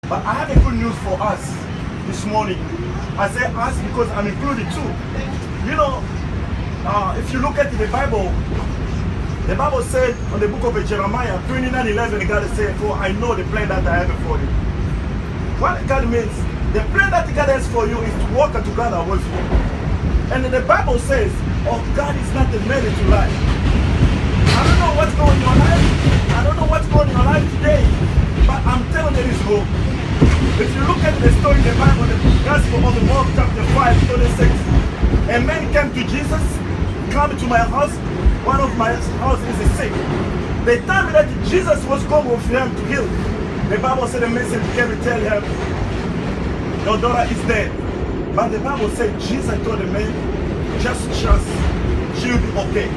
But I have a good news for us this morning. I say us because I'm included too. You know, if you look at the Bible said on the book of Jeremiah 29:11, God said, "For I know the plan that I have for you." What God means, the plan that God has for you is to walk together with you. And the Bible says, "Oh, God is not a man to lie." I don't know what's going on in your life. I don't know what's going on in your life today, but I'm telling you this hope. If you look at the story in the Bible, the Gospel of Mark chapter 5:36, a man came to Jesus, "Come to my house. One of my house is sick." The time that Jesus was going with him to heal, the Bible said the messenger came to tell him, "Your daughter is dead." But the Bible said Jesus told the man, "Just trust, she will be okay."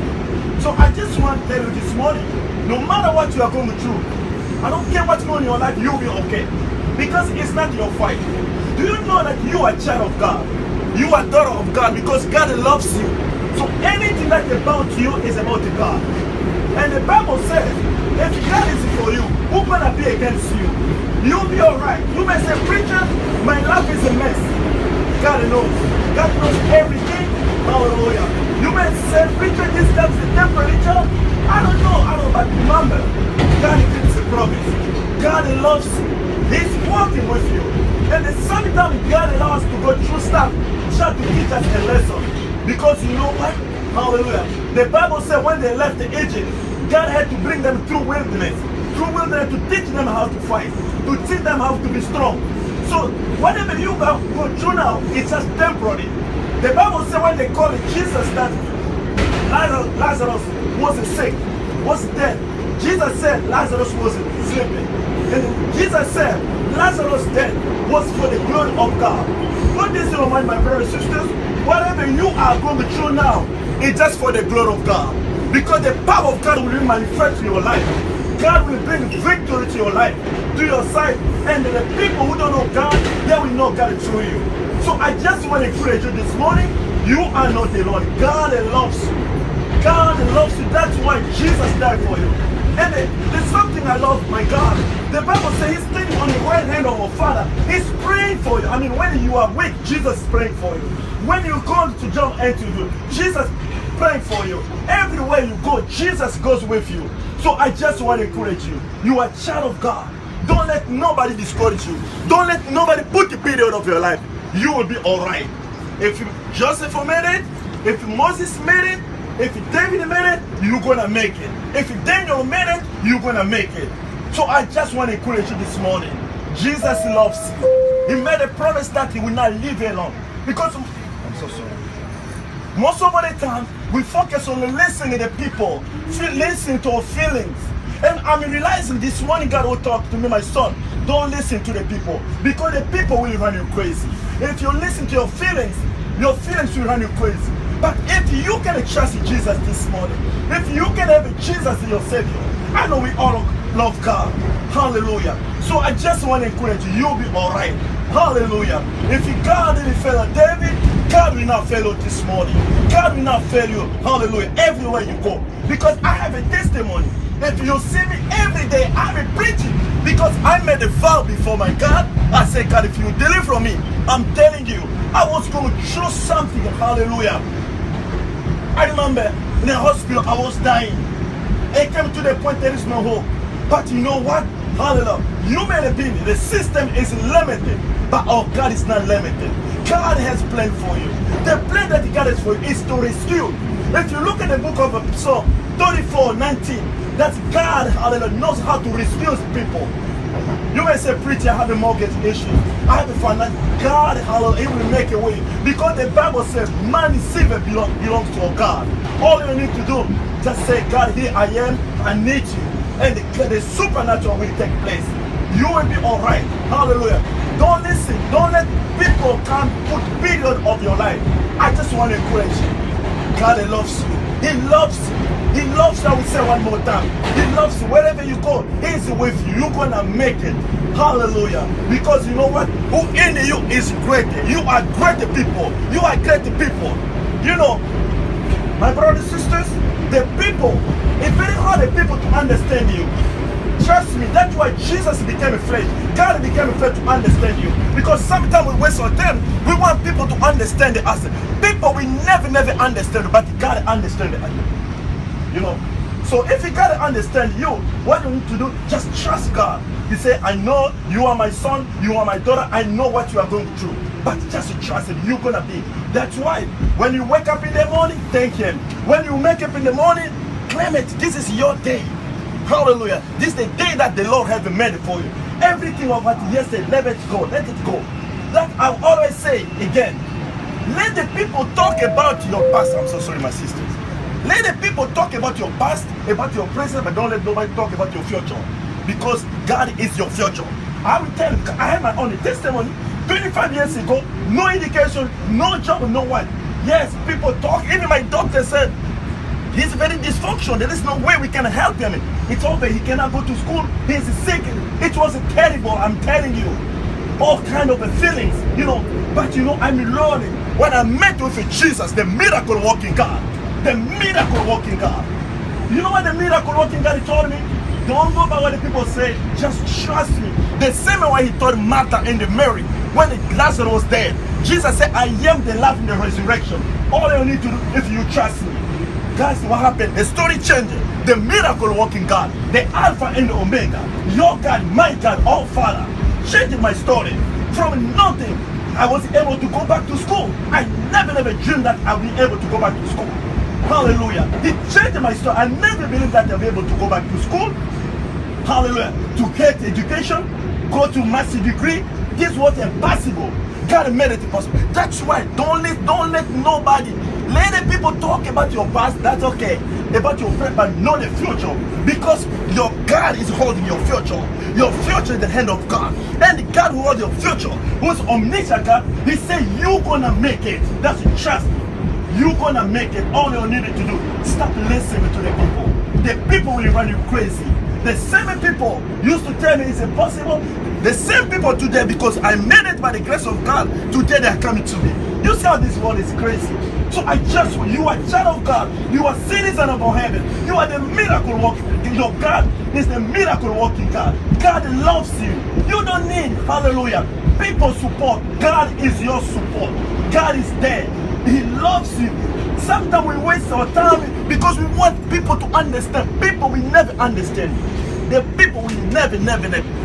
So I just want to tell you this morning, no matter what you are going through, I don't care what's going on in your life, you'll be okay. Because it's not your fight. Do you know that you are a child of God? You are a daughter of God because God loves you. So anything that's about you is about God. And the Bible says, if God is for you, who gonna be against you? You'll be alright. You may say, "Preacher, my life is a mess." God knows. God knows everything. Hallelujah. You may say, "Preacher, this is the temperature." I don't know, but remember, God keeps a promise. God loves you. He's walking with you. And sometimes God allows us to go through stuff just to teach us a lesson. Because you know what? Hallelujah. The Bible said when they left Egypt, God had to bring them through wilderness. Through wilderness to teach them how to fight. To teach them how to be strong. So whatever you go through now, it's just temporary. The Bible said when they called Jesus that Lazarus wasn't sick, was dead. Jesus said Lazarus wasn't sleeping. And Jesus said Lazarus' death was for the glory of God. Put this in your mind, my brothers and sisters. Whatever you are going through now, it's just for the glory of God. Because the power of God will manifest in your life. God will bring victory to your life, to your side. And the people who don't know God, they will know God through you. So I just want to encourage you this morning. You are not alone. God loves you. God loves you. That's why Jesus died for you. And there's something I love, my God. The Bible says He's standing on the right hand of our Father. He's praying for you. I mean, when you are weak, Jesus is praying for you. When you go to jump into you, Jesus is praying for you. Everywhere you go, Jesus goes with you. So I just want to encourage you. You are a child of God. Don't let nobody discourage you. Don't let nobody put the period of your life. You will be all right. If Joseph made it, if Moses made it, if David made it, you're going to make it. If Daniel made it, you're going to make it. So I just want to encourage you this morning. Jesus loves you. He made a promise that He will not leave you alone. Because, I'm so sorry. Most of the time, we focus on listening to the people, listening to our feelings. And I'm realizing this morning God will talk to me, my son, don't listen to the people. Because the people will run you crazy. If you listen to your feelings will run you crazy. But if you can trust Jesus this morning, if you can have Jesus as your Savior, I know we all love God. Hallelujah. So I just want to encourage you, you'll be alright. Hallelujah. If God didn't fail David, God will not fail you this morning. God will not fail you. Hallelujah. Everywhere you go. Because I have a testimony. If you see me every day, I'm preaching. Because I made a vow before my God. I said, God, if you deliver me, I'm telling you, I was going through something. Hallelujah. I remember in the hospital, I was dying. It came to the point there is no hope. But you know what? Hallelujah. Human being, the system is limited. But our God is not limited. God has planned for you. The plan that God has for you is to rescue. If you look at the book of Psalm 34:19, that God, hallelujah, knows how to rescue people. You may say, "Preacher, I have a mortgage issue. I have a finance." God, hallelujah, He will make a way. Because the Bible says, man is silver belongs to our God. All you need to do, just say, "God, here I am, I need you." And the supernatural will take place. You will be all right. Hallelujah. Don't listen. Don't let people come put period of your life. I just want to encourage you. God loves you. He loves you. He loves you. I will say one more time. He loves you. Wherever you go, He's with you. You're going to make it. Hallelujah. Because you know what? Who in you is great. You are great people. You are great people. You know, my brothers and sisters, the people, it's very hard for people to understand you. trust me, that's why Jesus became a flesh. God became a flesh to understand you. Because sometimes we waste our time. We want people to understand us. People we never understand, but God understands us. You know. So if you gotta understand you, what you need to do, just trust God. He said, I know you are my son, you are my daughter, I know what you are going through. But just trust Him, you're gonna be. That's why when you wake up in the morning, thank Him. When you wake up in the morning, claim it. This is your day. Hallelujah. This is the day that the Lord has made for you. Everything of what yesterday, let it go. Let it go. That I always say again. Let the people talk about your past. I'm so sorry, my sisters. Let the people talk about your past, about your present, but don't let nobody talk about your future. Because God is your future. I will tell you, I have my own testimony. 25 years ago, no education, no job, no one. Yes, people talk. Even my doctor said, he's very dysfunctional. There is no way we can help him. It's over. He cannot go to school. He's sick. It was terrible, I'm telling you. All kind of feelings, you know. But you know, I'm learning. When I met with Jesus, the miracle working God. The miracle working God. You know what the miracle working God told me? Don't go by what the people say. Just trust me. The same way He told Martha and Mary when Lazarus was dead. Jesus said, I am the life and the resurrection. All you need to do if you trust me. That's what happened. The story changed. The miracle working God. The Alpha and the Omega. Your God, my God, our Father. Changed my story. From nothing, I was able to go back to school. I never dreamed that I'll be able to go back to school. Hallelujah. He changed my story. I never believed that I'll be able to go back to school. Hallelujah. To get education, go to master's degree. This was impossible. God made it possible. That's why don't let nobody, let the people talk about your past. That's okay. About your friend, but not the future. Because your God is holding your future. Your future is the hand of God. And the God who holds your future, who's omniscient God, He said you're gonna make it. That's trust. You're gonna make it. All you need to do, stop listening to the people. The people will run you crazy. The same people used to tell me it's impossible. The same people today, because I made it by the grace of God, today they are coming to me. You see how this world is crazy. So I just, you are a child of God. You are citizen of heaven. You are the miracle working. Your God is the miracle working God. God loves you. You don't need, hallelujah, people support. God is your support. God is there. He loves you. Sometimes we waste our time because we want people to understand. People will never understand you. The people will never.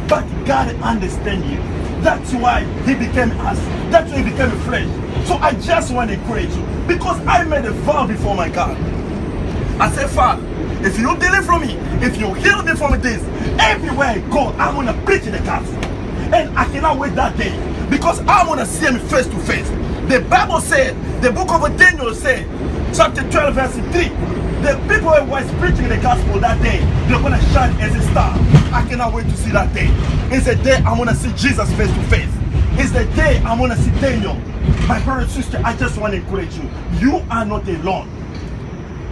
But God understands you. That's why He became us. That's why He became a flesh. So I just want to encourage you. Because I made a vow before my God. I said, Father, if you deliver me, if you heal me from this, everywhere I go, I'm going to preach the gospel. And I cannot wait that day. Because I want to see Him face to face. The Bible said, the book of Daniel said, chapter 12 verse 3, the people who was preaching the gospel that day, they're going to shine as a star. I cannot wait to see that day. It's the day I'm going to see Jesus face to face. It's the day I'm going to see Daniel. My brother and sister, I just want to encourage you. You are not alone.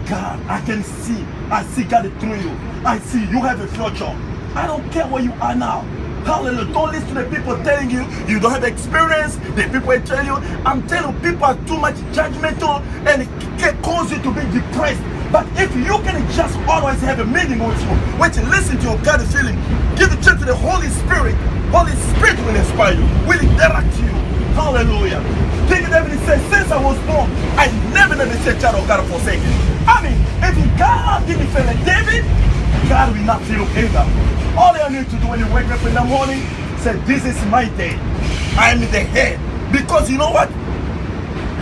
God, I can see. I see God through you. I see you have a future. I don't care where you are now. Hallelujah. Don't listen to the people telling you you don't have experience. The people tell you, I'm telling you, people are too much judgmental and it can cause you to be depressed. But if you can just always have a meeting with you, when you listen to your God feeling, give the chance to the Holy Spirit. Holy Spirit will inspire you, will direct you. Hallelujah. King David says, since I was born, I never said child of God forsaken. I mean, if God didn't feel like David, God will not feel either. All you need to do when you wake up in the morning, say, this is my day. I am the head. Because you know what?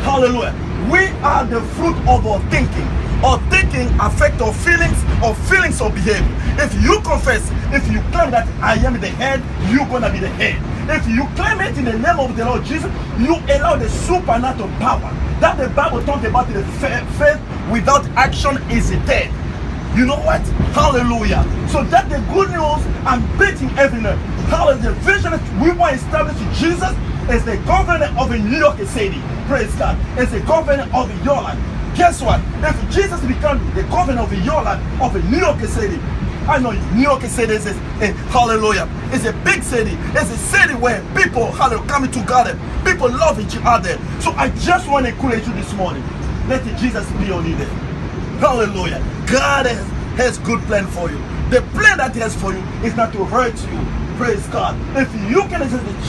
Hallelujah. We are the fruit of our thinking. Our thinking affects our feelings or behavior. If you confess, if you claim that I am the head, you're going to be the head. If you claim it in the name of the Lord Jesus, you allow the supernatural power. That the Bible talks about, the faith without action is dead. You know what? Hallelujah. So that's the good news I'm preaching every night. Hallelujah. The vision that we want to establish Jesus is the governor of a New York City. Praise God. It's the governor of your life. Guess what? If Jesus becomes the governor of your life, of a New York City, I know New York City is hallelujah. It's a big city. It's a city where people hallelujah coming together. People love each other. So I just want to encourage you this morning. Let Jesus be your leader. Hallelujah. God has good plan for you. The plan that he has for you is not to hurt you. Praise God. If you can exist the